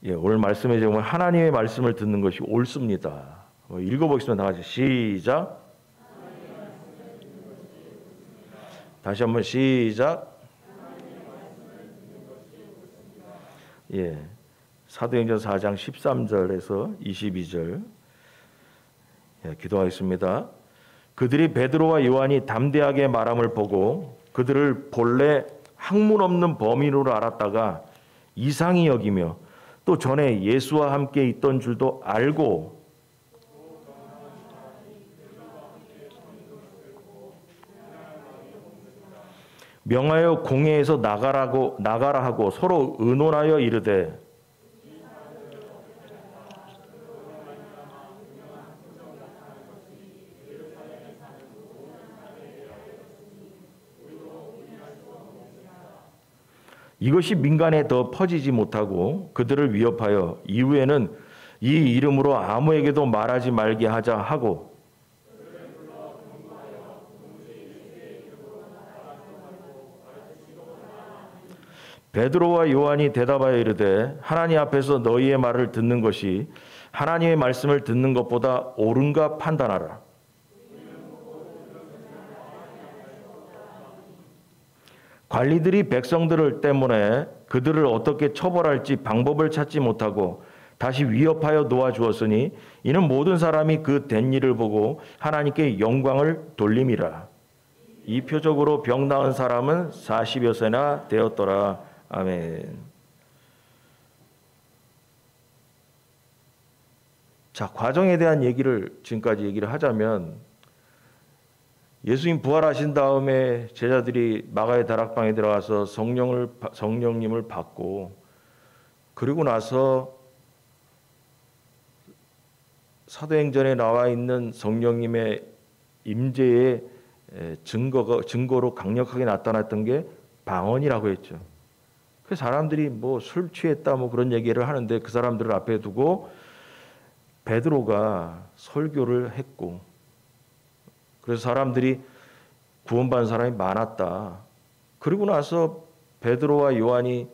예, 오늘 말씀에 정말 하나님의 말씀을 듣는 것이 옳습니다. 읽어보겠습니다. 다 같이 시작. 다시 한번 시작. 예, 사도행전 4장 13절에서 22절 예, 기도하겠습니다. 그들이 베드로와 요한이 담대하게 말함을 보고 그들을 본래 학문 없는 범인으로 알았다가 이상히 여기며 또 전에 예수와 함께 있던 줄도 알고 명하여 공회에서 나가라 하고 서로 의논하여 이르되 이것이 민간에 더 퍼지지 못하고 그들을 위협하여 이후에는 이 이름으로 아무에게도 말하지 말게 하자 하고 베드로와 요한이 대답하여 이르되 하나님 앞에서 너희의 말을 듣는 것이 하나님의 말씀을 듣는 것보다 옳은가 판단하라. 관리들이 백성들 때문에 그들을 어떻게 처벌할지 방법을 찾지 못하고 다시 위협하여 놓아주었으니 이는 모든 사람이 그 된 일을 보고 하나님께 영광을 돌림이라. 이 표적으로 병 나은 사람은 40여 세나 되었더라. 아멘. 자, 과정에 대한 얘기를 지금까지 얘기를 하자면 예수님 부활하신 다음에 제자들이 마가의 다락방에 들어가서 성령님을 받고 그리고 나서 사도행전에 나와 있는 성령님의 임재의 증거로 강력하게 나타났던 게 방언이라고 했죠. 그 사람들이 뭐 술 취했다 뭐 그런 얘기를 하는데 그 사람들을 앞에 두고 베드로가 설교를 했고 그래서 사람들이 구원받은 사람이 많았다. 그리고 나서 베드로와 요한이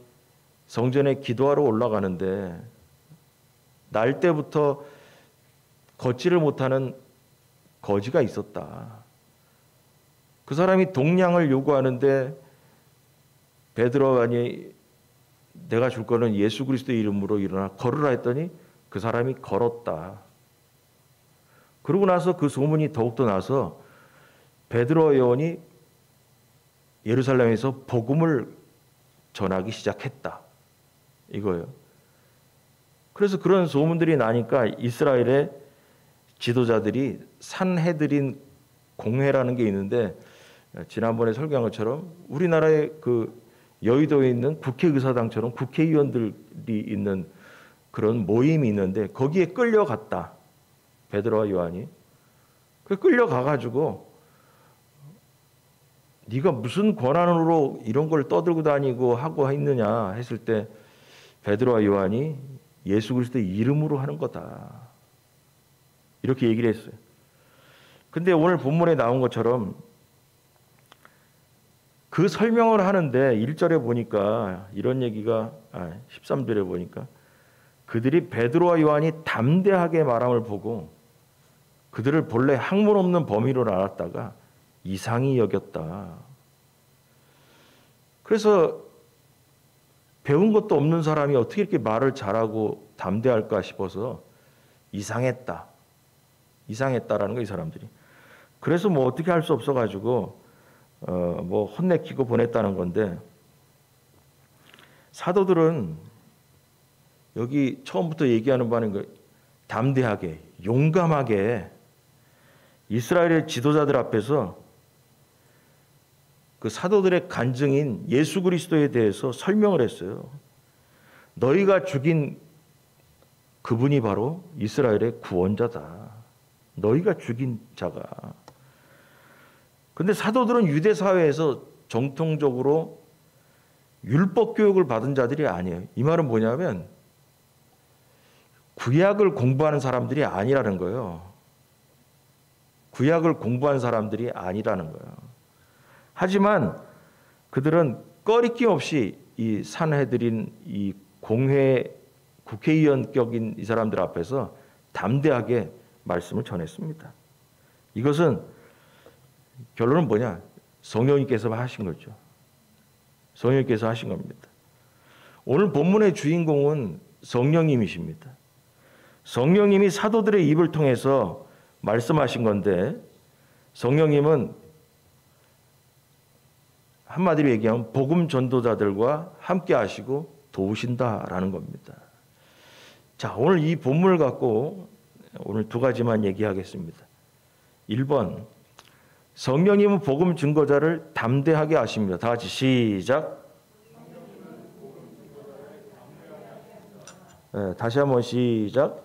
성전에 기도하러 올라가는데 날 때부터 걷지를 못하는 거지가 있었다. 그 사람이 동량을 요구하는데 베드로가 내가 줄 거는 예수 그리스도의 이름으로 일어나 걸으라 했더니 그 사람이 걸었다. 그러고 나서 그 소문이 더욱더 나서 베드로와 요한이 예루살렘에서 복음을 전하기 시작했다. 이거예요. 그래서 그런 소문들이 나니까 이스라엘의 지도자들이 산헤드린 공회라는 게 있는데 지난번에 설교한 것처럼 우리나라의 그 여의도에 있는 국회의사당처럼 국회의원들이 있는 그런 모임이 있는데 거기에 끌려갔다. 베드로와 요한이. 끌려가가지고 네가 무슨 권한으로 이런 걸 떠들고 다니고 하고 있느냐 했을 때 베드로와 요한이 예수 그리스도의 이름으로 하는 거다. 이렇게 얘기를 했어요. 근데 오늘 본문에 나온 것처럼 그 설명을 하는데 1절에 보니까 이런 얘기가 13절에 보니까 그들이 베드로와 요한이 담대하게 말함을 보고 그들을 본래 학문 없는 범위로 알았다가 이상히 여겼다. 그래서 배운 것도 없는 사람이 어떻게 이렇게 말을 잘하고 담대할까 싶어서 이상했다라는 거예요, 이 사람들이. 그래서 뭐 어떻게 할 수 없어가지고 뭐 혼내키고 보냈다는 건데 사도들은 여기 처음부터 얘기하는 바는 그 담대하게, 용감하게 이스라엘의 지도자들 앞에서 그 사도들의 간증인 예수 그리스도에 대해서 설명을 했어요. 너희가 죽인 그분이 바로 이스라엘의 구원자다. 너희가 죽인 자가. 근데 사도들은 유대 사회에서 정통적으로 율법 교육을 받은 자들이 아니에요. 이 말은 뭐냐면 구약을 공부하는 사람들이 아니라는 거예요. 구약을 공부한 사람들이 아니라는 거예요. 하지만 그들은 꺼리낌 없이 이 산헤드린 이 공회에 국회의원격인 이 사람들 앞에서 담대하게 말씀을 전했습니다. 이것은 결론은 뭐냐? 성령님께서 하신 거죠. 성령님께서 하신 겁니다. 오늘 본문의 주인공은 성령님이십니다. 성령님이 사도들의 입을 통해서 말씀하신 건데, 성령님은 한마디로 얘기하면 복음 전도자들과 함께 하시고 도우신다라는 겁니다. 자, 오늘 이 본문을 갖고 오늘 두 가지만 얘기하겠습니다. 1번, 성령님은 복음 증거자를 담대하게 하십니다. 다 같이 시작. 네, 다시 한번 시작.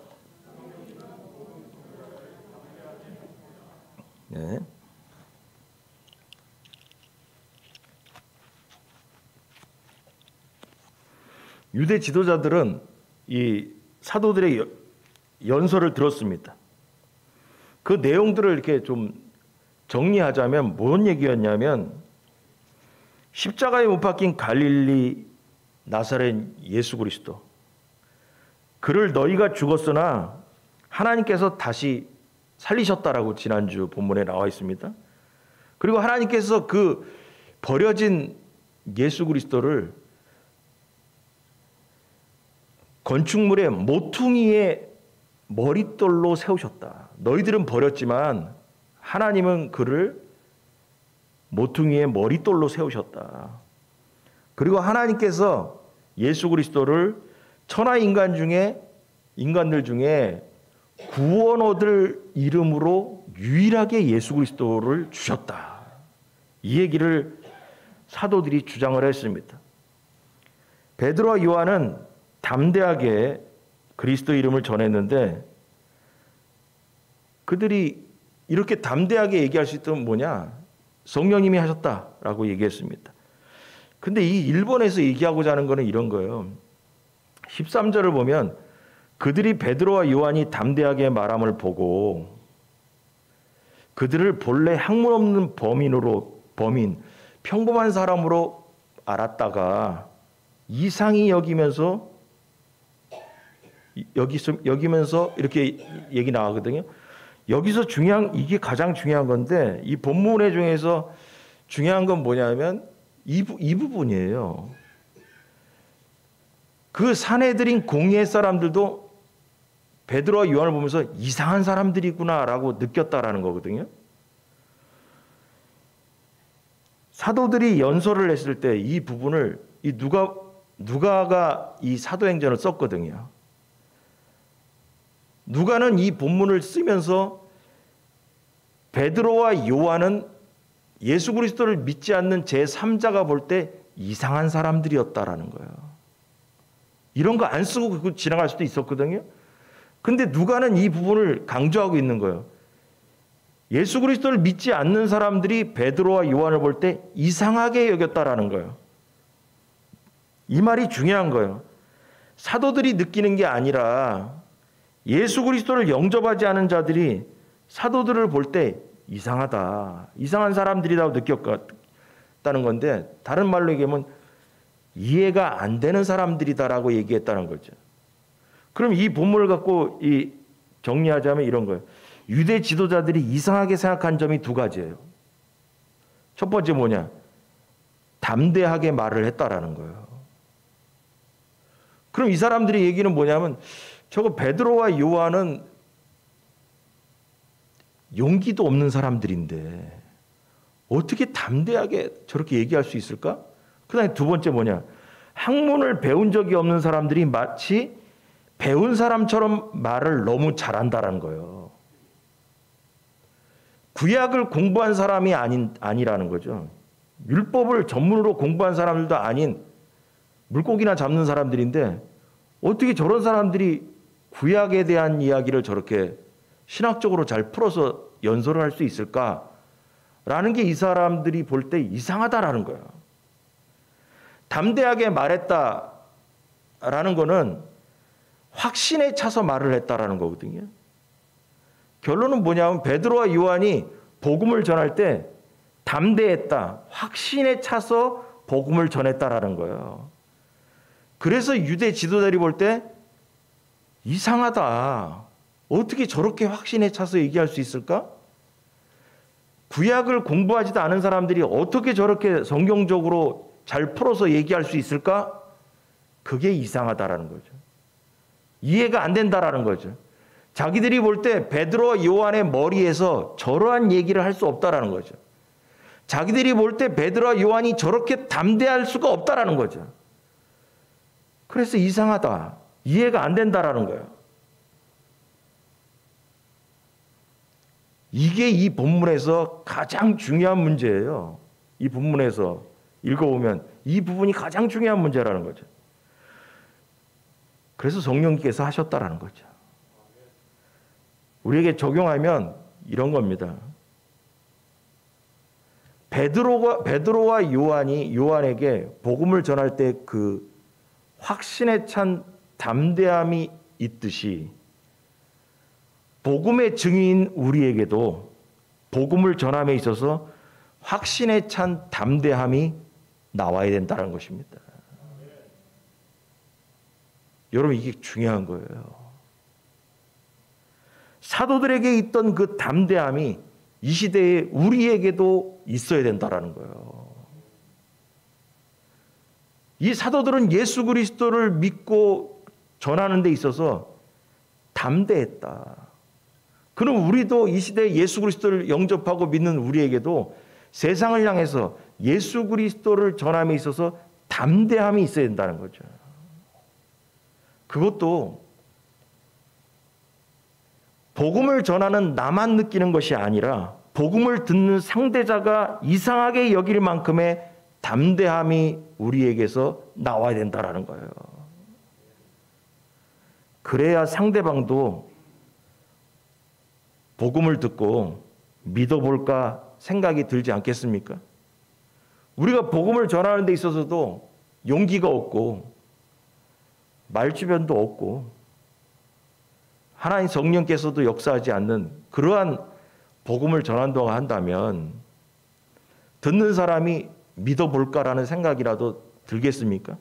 네. 유대 지도자들은 이 사도들의 연설을 들었습니다. 그 내용들을 이렇게 좀 정리하자면 뭔 얘기였냐면, 십자가에 못 박힌 갈릴리 나사렛 예수 그리스도, 그를 너희가 죽었으나 하나님께서 다시 살리셨다라고 지난주 본문에 나와 있습니다. 그리고 하나님께서 그 버려진 예수 그리스도를 건축물의 모퉁이의 머릿돌로 세우셨다. 너희들은 버렸지만 하나님은 그를 모퉁이의 머릿돌로 세우셨다. 그리고 하나님께서 예수 그리스도를 천하 인간들 중에 구원 얻을 이름으로 유일하게 예수 그리스도를 주셨다. 이 얘기를 사도들이 주장을 했습니다. 베드로와 요한은 담대하게 그리스도 이름을 전했는데, 그들이 이렇게 담대하게 얘기할 수 있던 뭐냐? 성령님이 하셨다라고 얘기했습니다. 근데 이 일본에서 얘기하고자 하는 거는 이런 거예요. 13절을 보면 그들이 베드로와 요한이 담대하게 말함을 보고 그들을 본래 학문 없는 범인, 평범한 사람으로 알았다가 이상히 여기면서 이렇게 얘기 나가거든요. 여기서 이게 가장 중요한 건데, 이 본문의 중에서 중요한 건 뭐냐면 이 부분이에요. 그 사내들인 공예 사람들도 베드로와 요한을 보면서 이상한 사람들이구나라고 느꼈다라는 거거든요. 사도들이 연설을 했을 때 이 부분을 누가가 이 사도행전을 썼거든요. 누가는 이 본문을 쓰면서 베드로와 요한은 예수 그리스도를 믿지 않는 제3자가 볼 때 이상한 사람들이었다라는 거예요. 이런 거 안 쓰고 지나갈 수도 있었거든요. 근데 누가는 이 부분을 강조하고 있는 거예요. 예수 그리스도를 믿지 않는 사람들이 베드로와 요한을 볼 때 이상하게 여겼다라는 거예요. 이 말이 중요한 거예요. 사도들이 느끼는 게 아니라 예수 그리스도를 영접하지 않은 자들이 사도들을 볼 때 이상하다, 이상한 사람들이라고 느꼈다는 건데, 다른 말로 얘기하면 이해가 안 되는 사람들이다라고 얘기했다는 거죠. 그럼 이 본문을 갖고 정리하자면 이런 거예요. 유대 지도자들이 이상하게 생각한 점이 두 가지예요. 첫 번째 뭐냐? 담대하게 말을 했다라는 거예요. 그럼 이 사람들의 얘기는 뭐냐면, 저거 베드로와 요한은 용기도 없는 사람들인데 어떻게 담대하게 저렇게 얘기할 수 있을까? 그다음에 두 번째 뭐냐? 학문을 배운 적이 없는 사람들이 마치 배운 사람처럼 말을 너무 잘한다라는 거예요. 구약을 공부한 사람이 아니라는 거죠. 율법을 전문으로 공부한 사람들도 아닌 물고기나 잡는 사람들인데 어떻게 저런 사람들이 구약에 대한 이야기를 저렇게 신학적으로 잘 풀어서 연설을 할 수 있을까라는 게 이 사람들이 볼 때 이상하다라는 거예요. 담대하게 말했다라는 거는 확신에 차서 말을 했다라는 거거든요. 결론은 뭐냐면 베드로와 요한이 복음을 전할 때 담대했다, 확신에 차서 복음을 전했다라는 거예요. 그래서 유대 지도자들이 볼 때 이상하다. 어떻게 저렇게 확신에 차서 얘기할 수 있을까? 구약을 공부하지도 않은 사람들이 어떻게 저렇게 성경적으로 잘 풀어서 얘기할 수 있을까? 그게 이상하다라는 거죠. 이해가 안 된다라는 거죠. 자기들이 볼 때 베드로와 요한의 머리에서 저러한 얘기를 할 수 없다라는 거죠. 자기들이 볼 때 베드로와 요한이 저렇게 담대할 수가 없다라는 거죠. 그래서 이상하다. 이해가 안 된다라는 거예요. 이게 이 본문에서 가장 중요한 문제예요. 이 본문에서 읽어보면 이 부분이 가장 중요한 문제라는 거죠. 그래서 성령께서 하셨다라는 거죠. 우리에게 적용하면 이런 겁니다. 베드로와 요한이 요한에게 복음을 전할 때 그 확신에 찬 담대함이 있듯이 복음의 증인 우리에게도 복음을 전함에 있어서 확신에 찬 담대함이 나와야 된다는 것입니다. 여러분, 이게 중요한 거예요. 사도들에게 있던 그 담대함이 이 시대에 우리에게도 있어야 된다는 거예요. 이 사도들은 예수 그리스도를 믿고 전하는 데 있어서 담대했다. 그럼 우리도 이 시대에 예수 그리스도를 영접하고 믿는 우리에게도 세상을 향해서 예수 그리스도를 전함에 있어서 담대함이 있어야 된다는 거죠. 그것도 복음을 전하는 나만 느끼는 것이 아니라 복음을 듣는 상대자가 이상하게 여길 만큼의 담대함이 우리에게서 나와야 된다는 거예요. 그래야 상대방도 복음을 듣고 믿어볼까 생각이 들지 않겠습니까? 우리가 복음을 전하는 데 있어서도 용기가 없고 말주변도 없고 하나님 성령께서도 역사하지 않는 그러한 복음을 전한다고 한다면 듣는 사람이 믿어볼까라는 생각이라도 들겠습니까?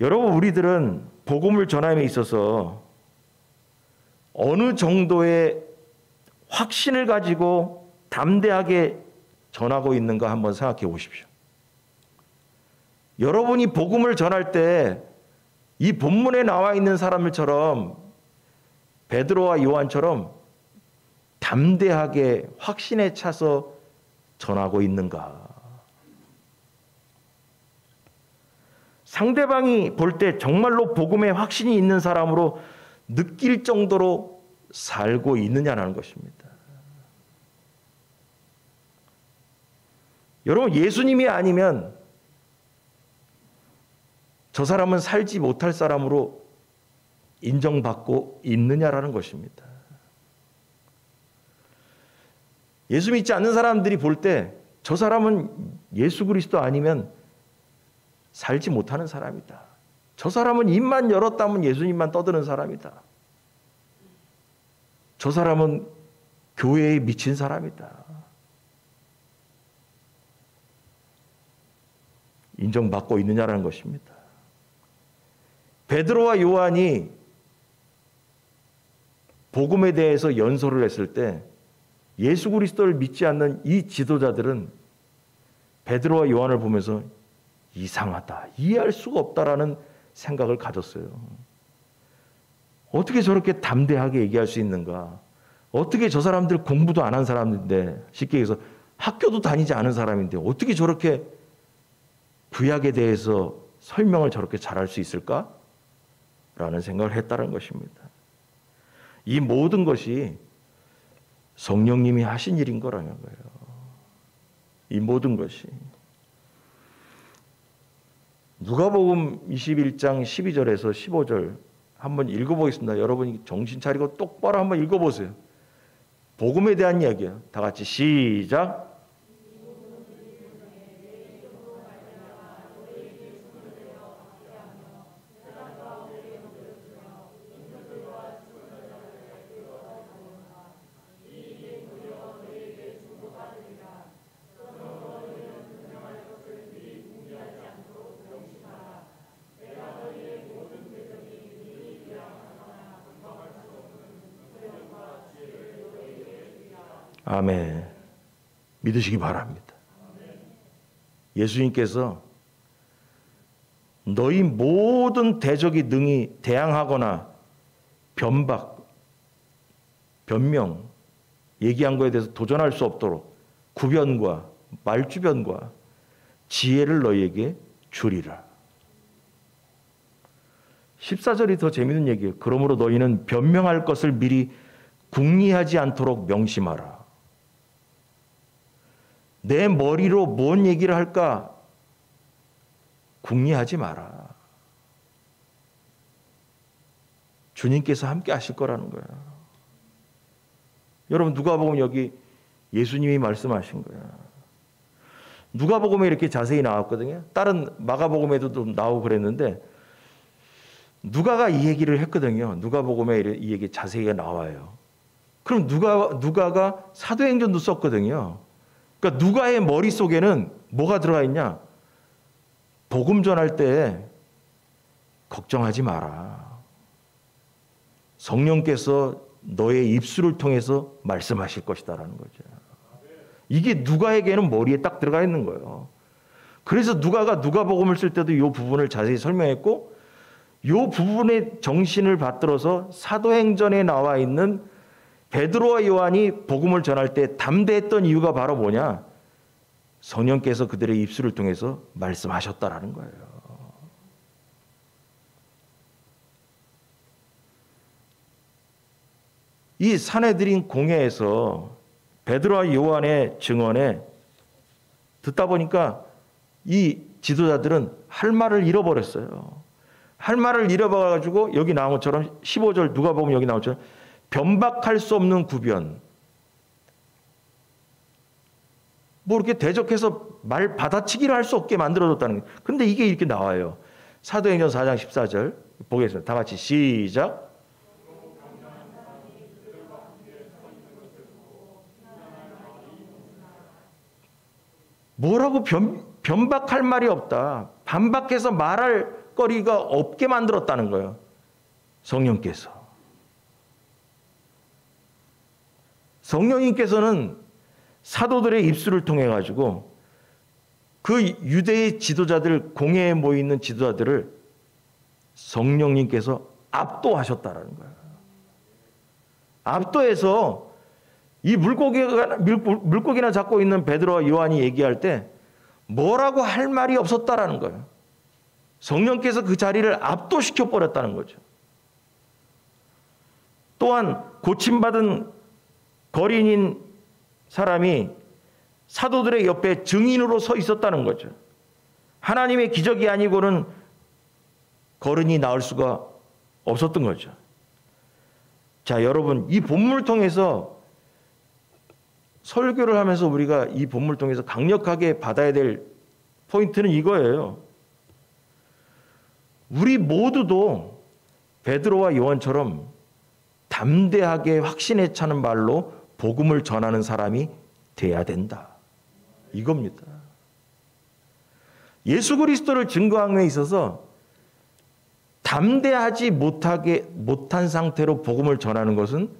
여러분, 우리들은 복음을 전함에 있어서 어느 정도의 확신을 가지고 담대하게 전하고 있는가 한번 생각해 보십시오. 여러분이 복음을 전할 때 이 본문에 나와 있는 사람들처럼 베드로와 요한처럼 담대하게 확신에 차서 전하고 있는가? 상대방이 볼 때 정말로 복음에 확신이 있는 사람으로 느낄 정도로 살고 있느냐는 것입니다. 여러분, 예수님이 아니면 저 사람은 살지 못할 사람으로 인정받고 있느냐라는 것입니다. 예수 믿지 않는 사람들이 볼 때 저 사람은 예수 그리스도 아니면 살지 못하는 사람이다. 저 사람은 입만 열었다면 예수님만 떠드는 사람이다. 저 사람은 교회에 미친 사람이다. 인정받고 있느냐라는 것입니다. 베드로와 요한이 복음에 대해서 연설을 했을 때 예수 그리스도를 믿지 않는 이 지도자들은 베드로와 요한을 보면서 이상하다, 이해할 수가 없다라는 생각을 가졌어요. 어떻게 저렇게 담대하게 얘기할 수 있는가? 어떻게 저 사람들 공부도 안 한 사람인데, 쉽게 얘기해서 학교도 다니지 않은 사람인데 어떻게 저렇게 구약에 대해서 설명을 저렇게 잘할 수 있을까? 라는 생각을 했다는 것입니다. 이 모든 것이 성령님이 하신 일인 거라는 거예요. 이 모든 것이. 누가복음 21장 12절에서 15절 한번 읽어보겠습니다. 여러분이 정신 차리고 똑바로 한번 읽어보세요. 복음에 대한 이야기예요. 다 같이 시작. 아멘. 믿으시기 바랍니다. 예수님께서 너희 모든 대적이 능히 대항하거나 변박, 변명, 얘기한 거에 대해서 도전할 수 없도록 구변과 말주변과 지혜를 너희에게 주리라. 14절이 더 재미있는 얘기예요. 그러므로 너희는 변명할 것을 미리 궁리하지 않도록 명심하라. 내 머리로 뭔 얘기를 할까? 궁리하지 마라. 주님께서 함께 하실 거라는 거야. 여러분, 누가복음 여기 예수님이 말씀하신 거야. 누가복음에 이렇게 자세히 나왔거든요. 다른 마가복음에도 좀 나오고 그랬는데 누가가 이 얘기를 했거든요. 누가복음에 이 얘기 자세히 나와요. 그럼 누가가 사도행전도 썼거든요. 그러니까 누가의 머릿속에는 뭐가 들어가 있냐? 복음 전할 때 걱정하지 마라. 성령께서 너의 입술을 통해서 말씀하실 것이다라는 거죠. 이게 누가에게는 머리에 딱 들어가 있는 거예요. 그래서 누가가 누가복음을 쓸 때도 이 부분을 자세히 설명했고 이 부분의 정신을 받들어서 사도행전에 나와 있는 베드로와 요한이 복음을 전할 때 담대했던 이유가 바로 뭐냐? 성령께서 그들의 입술을 통해서 말씀하셨다라는 거예요. 이 산헤드린 공회에서 베드로와 요한의 증언에 듣다 보니까 이 지도자들은 할 말을 잃어버렸어요. 할 말을 잃어버려가지고 여기 나온 것처럼 15절 누가복음 여기 나온 것처럼 변박할 수 없는 구변, 뭐 이렇게 대적해서 말 받아치기를 할 수 없게 만들어줬다는 거예요. 그런데 이게 이렇게 나와요. 사도행전 4장 14절 보겠습니다. 다 같이 시작. 뭐라고 변박할 말이 없다. 반박해서 말할 거리가 없게 만들었다는 거예요. 성령께서. 성령님께서는 사도들의 입술을 통해 가지고 그 유대의 지도자들, 공회에 모여 있는 지도자들을 성령님께서 압도하셨다라는 거예요. 압도해서 이 물고기나 잡고 있는 베드로와 요한이 얘기할 때 뭐라고 할 말이 없었다라는 거예요. 성령께서 그 자리를 압도시켜 버렸다는 거죠. 또한 고침받은 거린인 사람이 사도들의 옆에 증인으로 서 있었다는 거죠. 하나님의 기적이 아니고는 거른이 나올 수가 없었던 거죠. 자, 여러분, 이 본문을 통해서 설교를 하면서 우리가 이 본문을 통해서 강력하게 받아야 될 포인트는 이거예요. 우리 모두도 베드로와 요한처럼 담대하게 확신에 차는 말로 복음을 전하는 사람이 돼야 된다. 이겁니다. 예수 그리스도를 증거함에 있어서 담대하지 못한 상태로 복음을 전하는 것은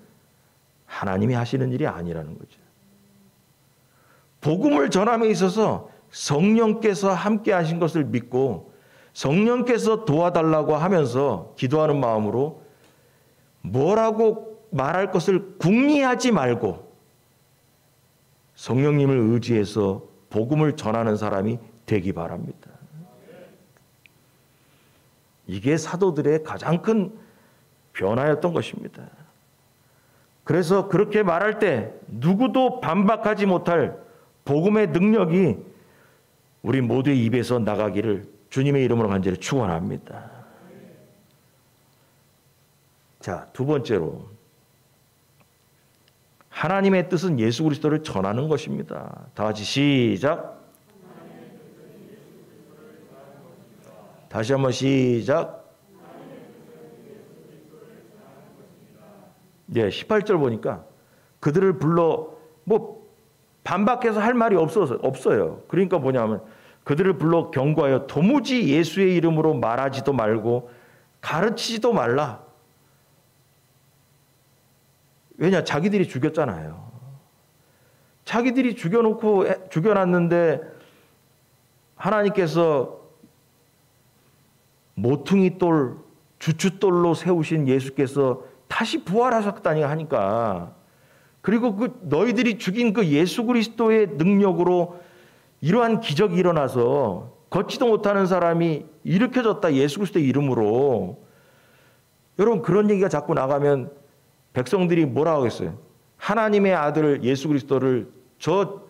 하나님이 하시는 일이 아니라는 거죠. 복음을 전함에 있어서 성령께서 함께 하신 것을 믿고 성령께서 도와달라고 하면서 기도하는 마음으로 뭐라고 말할 것을 궁리하지 말고 성령님을 의지해서 복음을 전하는 사람이 되기 바랍니다. 이게 사도들의 가장 큰 변화였던 것입니다. 그래서 그렇게 말할 때 누구도 반박하지 못할 복음의 능력이 우리 모두의 입에서 나가기를 주님의 이름으로 간절히 축원합니다. 자, 두 번째로 하나님의 뜻은 예수 그리스도를 전하는 것입니다. 다 같이 시작. 다시 한번 시작. 네, 18절 보니까 그들을 불러 반박해서 할 말이 없어요. 그러니까 뭐냐면 그들을 불러 경고하여 도무지 예수의 이름으로 말하지도 말고 가르치지도 말라. 왜냐? 자기들이 죽였잖아요. 자기들이 죽여놨는데 하나님께서 모퉁이 돌, 주춧돌로 세우신 예수께서 다시 부활하셨다니 하니까, 그리고 그 너희들이 죽인 그 예수 그리스도의 능력으로 이러한 기적이 일어나서 걷지도 못하는 사람이 일으켜졌다, 예수 그리스도의 이름으로. 여러분, 그런 얘기가 자꾸 나가면 백성들이 뭐라고 하겠어요? 하나님의 아들 예수 그리스도를 저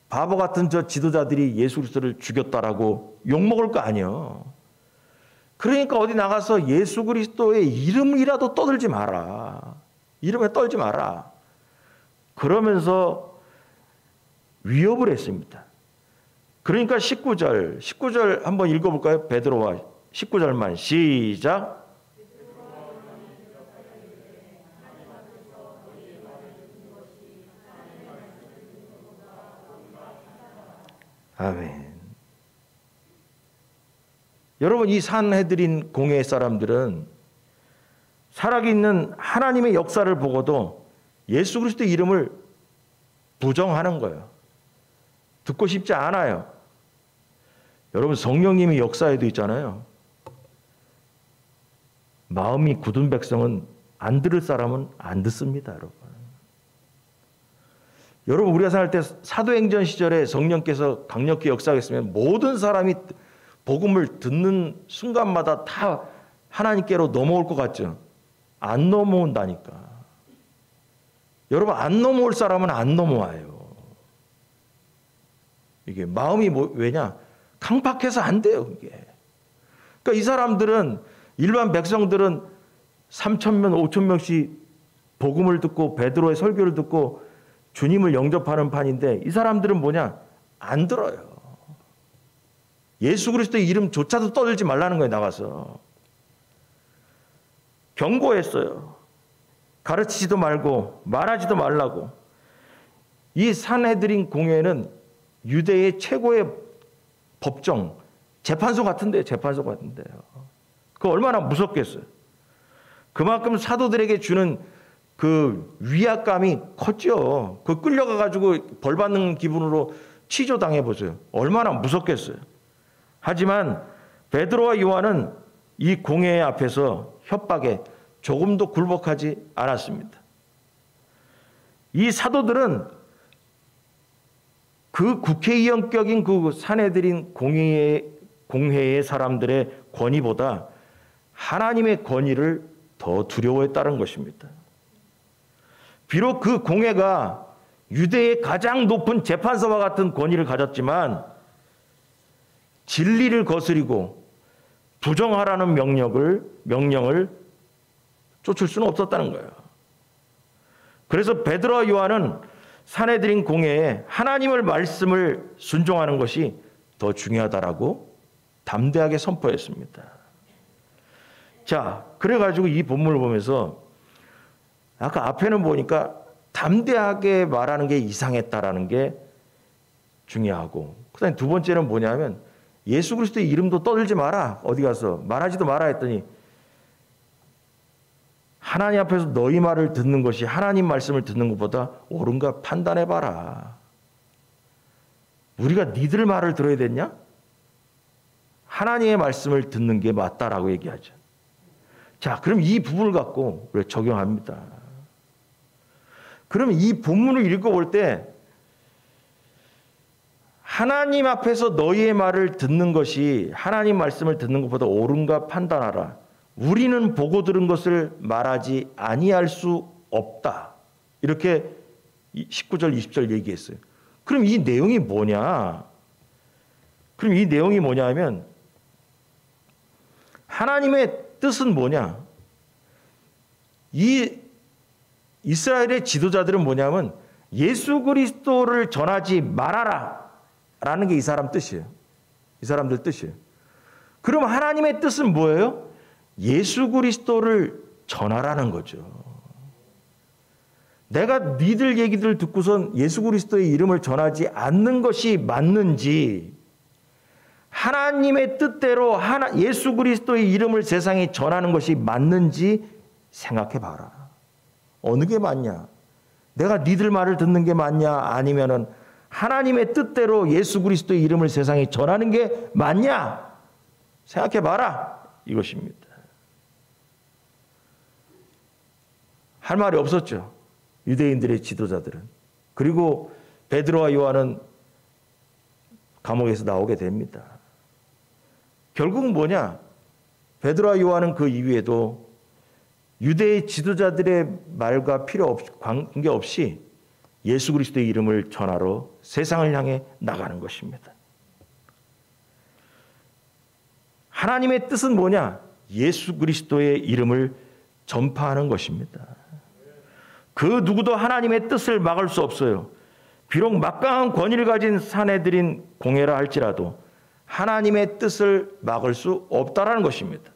바보 같은 저 지도자들이 예수 그리스도를 죽였다라고 욕먹을 거 아니에요. 그러니까 어디 나가서 예수 그리스도의 이름이라도 떠들지 마라. 이름에 떨지 마라. 그러면서 위협을 했습니다. 그러니까 19절 한번 읽어볼까요? 베드로와 19절만 시작. 아멘. 여러분, 이 산헤드린 공회의 사람들은 살아있는 하나님의 역사를 보고도 예수 그리스도의 이름을 부정하는 거예요. 듣고 싶지 않아요. 여러분, 성령님이 역사에도 있잖아요. 마음이 굳은 백성은 안 들을 사람은 안 듣습니다, 여러분. 여러분, 우리가 살 때 사도행전 시절에 성령께서 강력히 역사하겠으면 모든 사람이 복음을 듣는 순간마다 다 하나님께로 넘어올 것 같죠? 안 넘어온다니까. 여러분, 안 넘어올 사람은 안 넘어와요. 이게 마음이 왜냐? 강팍해서 안 돼요, 그게. 그러니까 이 사람들은, 일반 백성들은 3,000명, 5,000명씩 복음을 듣고 베드로의 설교를 듣고 주님을 영접하는 판인데, 이 사람들은 뭐냐? 안 들어요. 예수 그리스도의 이름조차도 떠들지 말라는 거예요, 나가서. 경고했어요. 가르치지도 말고 말하지도 말라고. 이 산헤드린 공회는 유대의 최고의 법정, 재판소 같은데요, 재판소 같은데요. 그 얼마나 무섭겠어요. 그만큼 사도들에게 주는 그 위압감이 컸죠. 그 끌려가가지고 벌받는 기분으로 취조당해보세요. 얼마나 무섭겠어요. 하지만 베드로와 요한은 이 공회 앞에서 협박에 조금도 굴복하지 않았습니다. 이 사도들은 그 국회의원격인 그 산헤드린 공회의 사람들의 권위보다 하나님의 권위를 더 두려워했다는 것입니다. 비록 그 공회가 유대의 가장 높은 재판소와 같은 권위를 가졌지만 진리를 거스리고 부정하라는 명령을 쫓을 수는 없었다는 거예요. 그래서 베드로와 요한은 산헤드린 공회에 하나님의 말씀을 순종하는 것이 더 중요하다라고 담대하게 선포했습니다. 자, 그래가지고 이 본문을 보면서 아까 앞에는 보니까 담대하게 말하는 게 이상했다라는 게 중요하고, 그다음에 두 번째는 뭐냐면 예수 그리스도의 이름도 떠들지 마라. 어디 가서 말하지도 마라 했더니 하나님 앞에서 너희 말을 듣는 것이 하나님 말씀을 듣는 것보다 옳은가 판단해봐라. 우리가 니들 말을 들어야 됐냐? 하나님의 말씀을 듣는 게 맞다라고 얘기하죠. 자, 그럼 이 부분을 갖고 우리가 적용합니다. 그럼 이 본문을 읽어볼 때 하나님 앞에서 너희의 말을 듣는 것이 하나님 말씀을 듣는 것보다 옳은가 판단하라. 우리는 보고 들은 것을 말하지 아니할 수 없다. 이렇게 19절, 20절 얘기했어요. 그럼 이 내용이 뭐냐? 그럼 이 내용이 뭐냐 하면 하나님의 뜻은 뭐냐? 이 이스라엘의 지도자들은 뭐냐면 예수 그리스도를 전하지 말아라 라는 게 이 사람 뜻이에요. 이 사람들 뜻이에요. 그럼 하나님의 뜻은 뭐예요? 예수 그리스도를 전하라는 거죠. 내가 니들 얘기들을 듣고선 예수 그리스도의 이름을 전하지 않는 것이 맞는지, 하나님의 뜻대로 예수 그리스도의 이름을 세상에 전하는 것이 맞는지 생각해 봐라. 어느 게 맞냐? 내가 니들 말을 듣는 게 맞냐? 아니면은 하나님의 뜻대로 예수 그리스도의 이름을 세상에 전하는 게 맞냐? 생각해 봐라. 이것입니다. 할 말이 없었죠. 유대인들의 지도자들은. 그리고 베드로와 요한은 감옥에서 나오게 됩니다. 결국은 뭐냐? 베드로와 요한은 그 이후에도 유대의 지도자들의 말과 관계없이 예수 그리스도의 이름을 전하러 세상을 향해 나가는 것입니다. 하나님의 뜻은 뭐냐? 예수 그리스도의 이름을 전파하는 것입니다. 그 누구도 하나님의 뜻을 막을 수 없어요. 비록 막강한 권위를 가진 사내들인 공회라 할지라도 하나님의 뜻을 막을 수 없다라는 것입니다.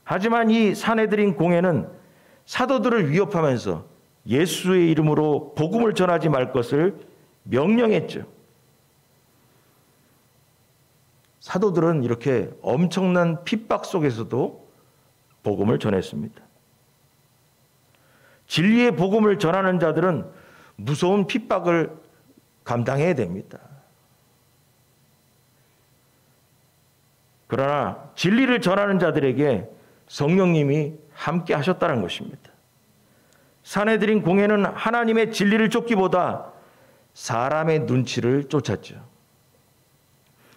하지만 이 사내들인 공회는 사도들을 위협하면서 예수의 이름으로 복음을 전하지 말 것을 명령했죠. 사도들은 이렇게 엄청난 핍박 속에서도 복음을 전했습니다. 진리의 복음을 전하는 자들은 무서운 핍박을 감당해야 됩니다. 그러나 진리를 전하는 자들에게 성령님이 함께 하셨다는 것입니다. 사내들인 공회는 하나님의 진리를 쫓기보다 사람의 눈치를 쫓았죠.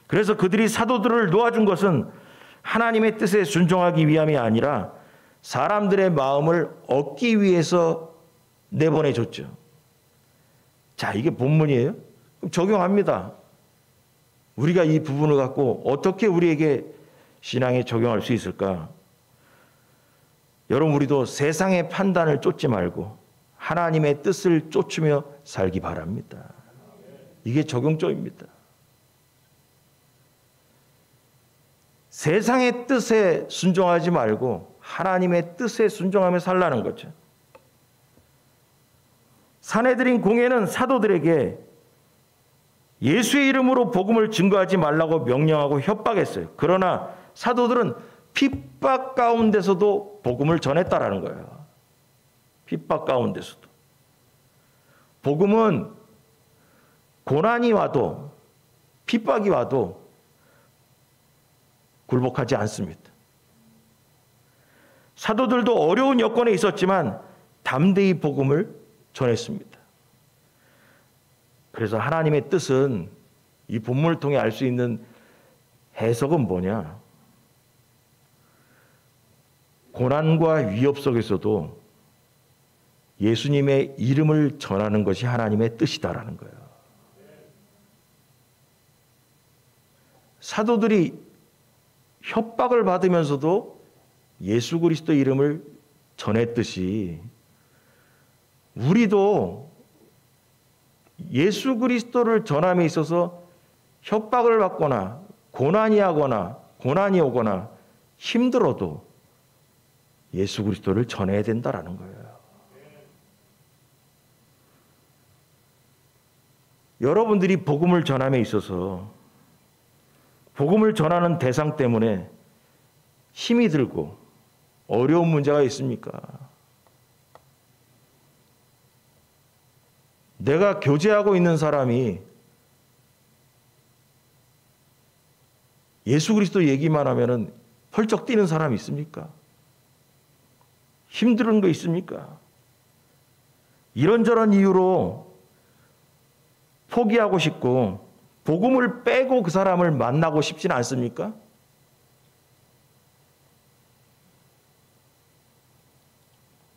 그래서 그들이 사도들을 놓아준 것은 하나님의 뜻에 순종하기 위함이 아니라 사람들의 마음을 얻기 위해서 내보내줬죠. 자, 이게 본문이에요? 그럼 적용합니다. 우리가 이 부분을 갖고 어떻게 우리에게 신앙에 적용할 수 있을까? 여러분, 우리도 세상의 판단을 쫓지 말고 하나님의 뜻을 쫓으며 살기 바랍니다. 이게 적용점입니다. 세상의 뜻에 순종하지 말고 하나님의 뜻에 순종하며 살라는 거죠. 사내들인 공회는 사도들에게 예수의 이름으로 복음을 증거하지 말라고 명령하고 협박했어요. 그러나 사도들은 핍박 가운데서도 복음을 전했다라는 거예요. 핍박 가운데서도. 복음은 고난이 와도 핍박이 와도 굴복하지 않습니다. 사도들도 어려운 여건에 있었지만 담대히 복음을 전했습니다. 그래서 하나님의 뜻은 이 본문을 통해 알 수 있는 해석은 뭐냐? 고난과 위협 속에서도 예수님의 이름을 전하는 것이 하나님의 뜻이다라는 거예요. 사도들이 협박을 받으면서도 예수 그리스도 이름을 전했듯이 우리도 예수 그리스도를 전함에 있어서 협박을 받거나 고난이 오거나 힘들어도 예수 그리스도를 전해야 된다라는 거예요. 여러분들이 복음을 전함에 있어서 복음을 전하는 대상 때문에 힘이 들고 어려운 문제가 있습니까? 내가 교제하고 있는 사람이 예수 그리스도 얘기만 하면은 펄쩍 뛰는 사람이 있습니까? 힘든 거 있습니까? 이런저런 이유로 포기하고 싶고 복음을 빼고 그 사람을 만나고 싶지는 않습니까?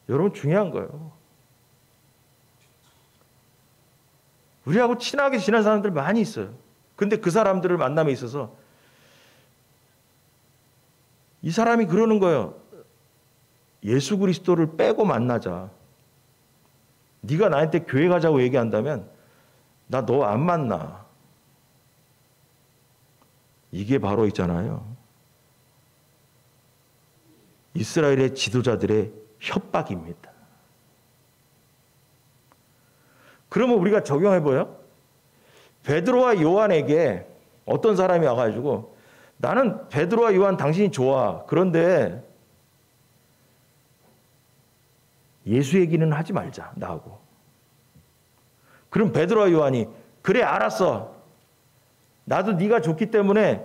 여러분, 중요한 거예요. 우리하고 친하게 지낸 사람들 많이 있어요. 근데 그 사람들을 만남에 있어서 이 사람이 그러는 거예요. 예수 그리스도를 빼고 만나자. 네가 나한테 교회 가자고 얘기한다면 나 너 안 만나. 이게 바로 있잖아요. 이스라엘의 지도자들의 협박입니다. 그러면 우리가 적용해봐요. 베드로와 요한에게 어떤 사람이 와가지고 나는 베드로와 요한 당신이 좋아. 그런데 예수 얘기는 하지 말자, 나하고. 그럼 베드로와 요한이 그래, 알았어. 나도 네가 좋기 때문에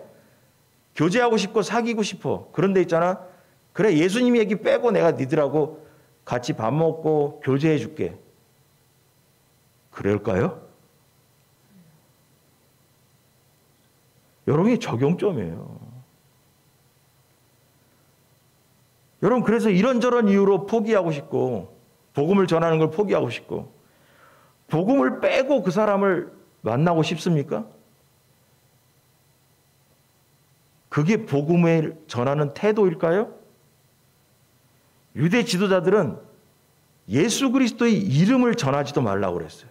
교제하고 싶고 사귀고 싶어. 그런데 있잖아, 그래, 예수님 얘기 빼고 내가 니들하고 같이 밥 먹고 교제해 줄게. 그럴까요? 여러분이 적용점이에요. 여러분, 그래서 이런저런 이유로 포기하고 싶고, 복음을 전하는 걸 포기하고 싶고, 복음을 빼고 그 사람을 만나고 싶습니까? 그게 복음을 전하는 태도일까요? 유대 지도자들은 예수 그리스도의 이름을 전하지도 말라고 그랬어요.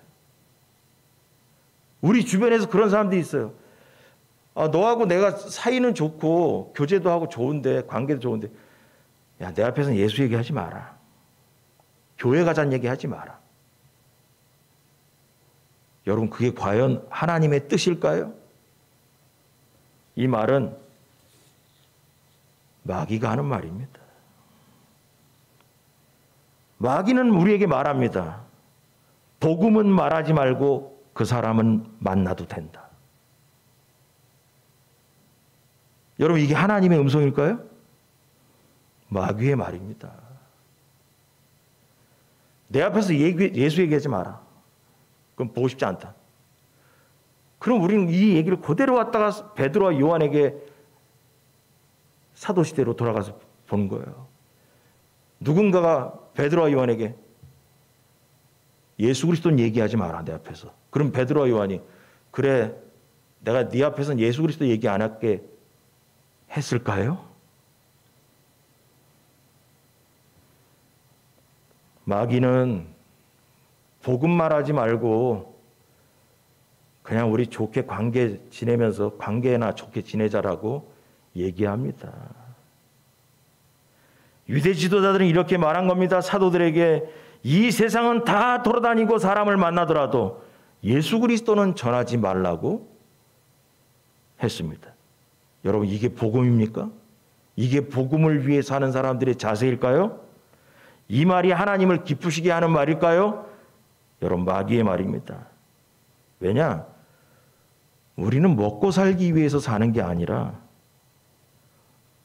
우리 주변에서 그런 사람들이 있어요. 너하고 내가 사이는 좋고 교제도 하고 좋은데, 관계도 좋은데, 야, 내 앞에서는 예수 얘기하지 마라. 교회 가자는 얘기하지 마라. 여러분, 그게 과연 하나님의 뜻일까요? 이 말은 마귀가 하는 말입니다. 마귀는 우리에게 말합니다. 복음은 말하지 말고 그 사람은 만나도 된다. 여러분, 이게 하나님의 음성일까요? 마귀의 말입니다. 내 앞에서 예수 얘기하지 마라. 그럼 보고 싶지 않다. 그럼 우리는 이 얘기를 그대로 왔다가 베드로와 요한에게 사도시대로 돌아가서 보는 거예요. 누군가가 베드로와 요한에게 예수 그리스도는 얘기하지 마라, 내 앞에서. 그럼 베드로와 요한이 그래, 내가 네 앞에서는 예수 그리스도 얘기 안 할게 했을까요? 마귀는 복음 말하지 말고 그냥 우리 좋게 관계 지내면서 관계나 좋게 지내자라고 얘기합니다. 유대 지도자들은 이렇게 말한 겁니다. 사도들에게 이 세상은 다 돌아다니고 사람을 만나더라도 예수 그리스도는 전하지 말라고 했습니다. 여러분, 이게 복음입니까? 이게 복음을 위해 사는 사람들의 자세일까요? 이 말이 하나님을 기쁘시게 하는 말일까요? 여러분, 마귀의 말입니다. 왜냐? 우리는 먹고 살기 위해서 사는 게 아니라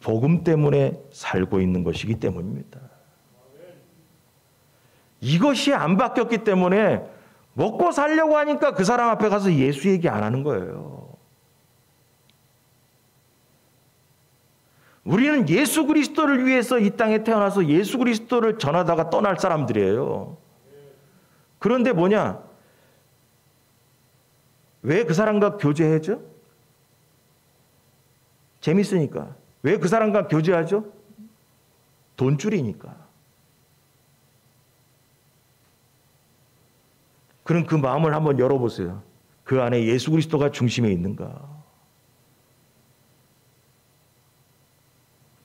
복음 때문에 살고 있는 것이기 때문입니다. 이것이 안 바뀌었기 때문에 먹고 살려고 하니까 그 사람 앞에 가서 예수 얘기 안 하는 거예요. 우리는 예수 그리스도를 위해서 이 땅에 태어나서 예수 그리스도를 전하다가 떠날 사람들이에요. 그런데 뭐냐? 왜 그 사람과 교제하죠? 재밌으니까. 왜 그 사람과 교제하죠? 돈줄이니까. 그럼 그 마음을 한번 열어보세요. 그 안에 예수 그리스도가 중심에 있는가?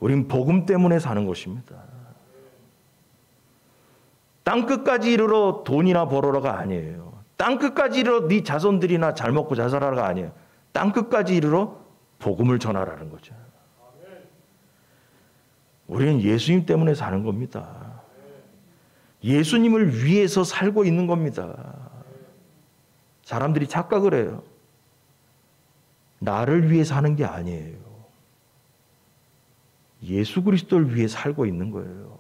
우린 복음 때문에 사는 것입니다. 땅끝까지 이르러 돈이나 벌어라가 아니에요. 땅끝까지 이르러 네 자손들이나 잘 먹고 잘 살아라가 아니에요. 땅끝까지 이르러 복음을 전하라는 거죠. 우리는 예수님 때문에 사는 겁니다. 예수님을 위해서 살고 있는 겁니다. 사람들이 착각을 해요. 나를 위해 사는 게 아니에요. 예수 그리스도를 위해 살고 있는 거예요.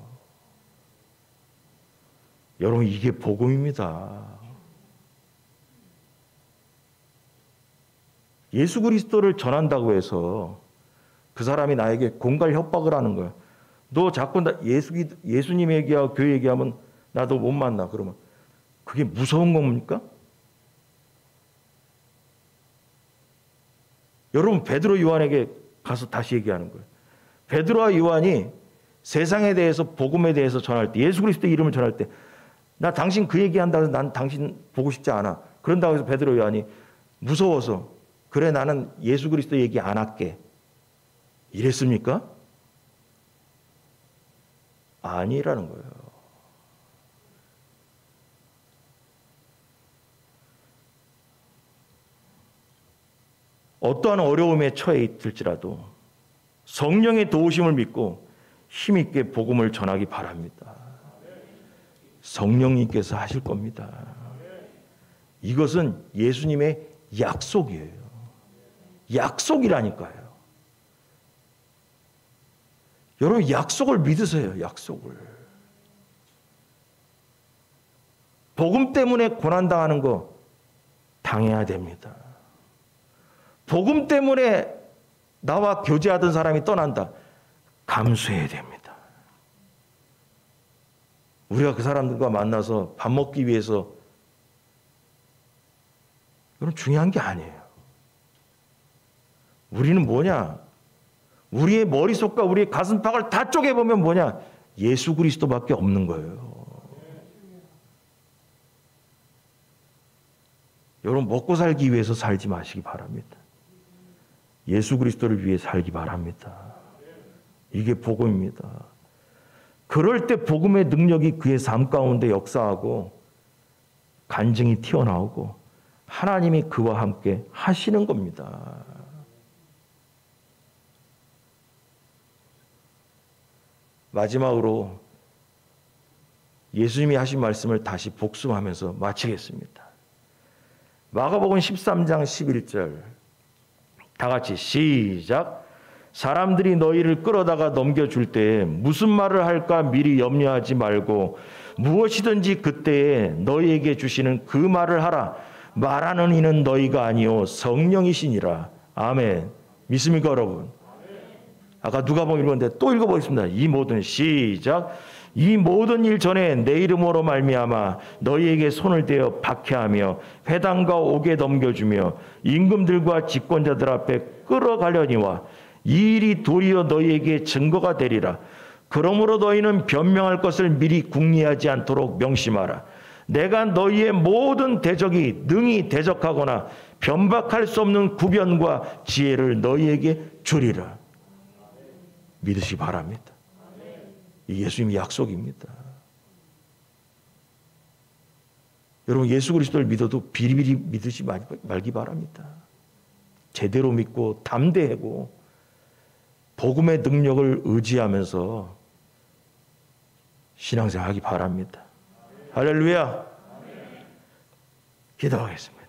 여러분, 이게 복음입니다. 예수 그리스도를 전한다고 해서 그 사람이 나에게 공갈 협박을 하는 거예요. 너 자꾸 예수님 얘기하고 교회 얘기하면 나도 못 만나. 그러면 그게 무서운 겁니까? 여러분, 베드로 요한에게 가서 다시 얘기하는 거예요. 베드로와 요한이 세상에 대해서 복음에 대해서 전할 때, 예수 그리스도 이름을 전할 때, 나 당신 그 얘기한다고 해서 난 당신 보고 싶지 않아. 그런다고 해서 베드로 요한이 무서워서 그래, 나는 예수 그리스도 얘기 안 할게 이랬습니까? 아니라는 거예요. 어떠한 어려움에 처해 있을지라도 성령의 도우심을 믿고 힘있게 복음을 전하기 바랍니다. 성령님께서 하실 겁니다. 이것은 예수님의 약속이에요. 약속이라니까요. 여러분, 약속을 믿으세요. 약속을. 복음 때문에 고난당하는 거 당해야 됩니다. 복음 때문에 나와 교제하던 사람이 떠난다. 감수해야 됩니다. 우리가 그 사람들과 만나서 밥 먹기 위해서, 이건 중요한 게 아니에요. 우리는 뭐냐? 우리의 머릿속과 우리의 가슴팍을 다 쪼개보면 뭐냐? 예수 그리스도밖에 없는 거예요. 여러분, 먹고 살기 위해서 살지 마시기 바랍니다. 예수 그리스도를 위해 살기 바랍니다. 이게 복음입니다. 그럴 때 복음의 능력이 그의 삶 가운데 역사하고 간증이 튀어나오고 하나님이 그와 함께 하시는 겁니다. 마지막으로 예수님이 하신 말씀을 다시 복습하면서 마치겠습니다. 마가복음 13장 11절 다 같이 시작. 사람들이 너희를 끌어다가 넘겨줄 때에 무슨 말을 할까 미리 염려하지 말고 무엇이든지 그때에 너희에게 주시는 그 말을 하라. 말하는 이는 너희가 아니요 성령이시니라. 아멘. 믿습니까 여러분? 아까 누가복음 읽었는데 또 읽어보겠습니다. 이 모든 시작. 이 모든 일 전에 내 이름으로 말미암아 너희에게 손을 대어 박해하며 회당과 옥에 넘겨주며 임금들과 집권자들 앞에 끌어가려니와 이 일이 도리어 너희에게 증거가 되리라. 그러므로 너희는 변명할 것을 미리 궁리하지 않도록 명심하라. 내가 너희의 모든 대적이 능히 대적하거나 변박할 수 없는 구변과 지혜를 너희에게 주리라. 믿으시기 바랍니다. 이 예수님의 약속입니다. 여러분, 예수 그리스도를 믿어도 비리비리 믿으시 말기 바랍니다. 제대로 믿고 담대하고 복음의 능력을 의지하면서 신앙생활 하기 바랍니다. 할렐루야. 기도하겠습니다.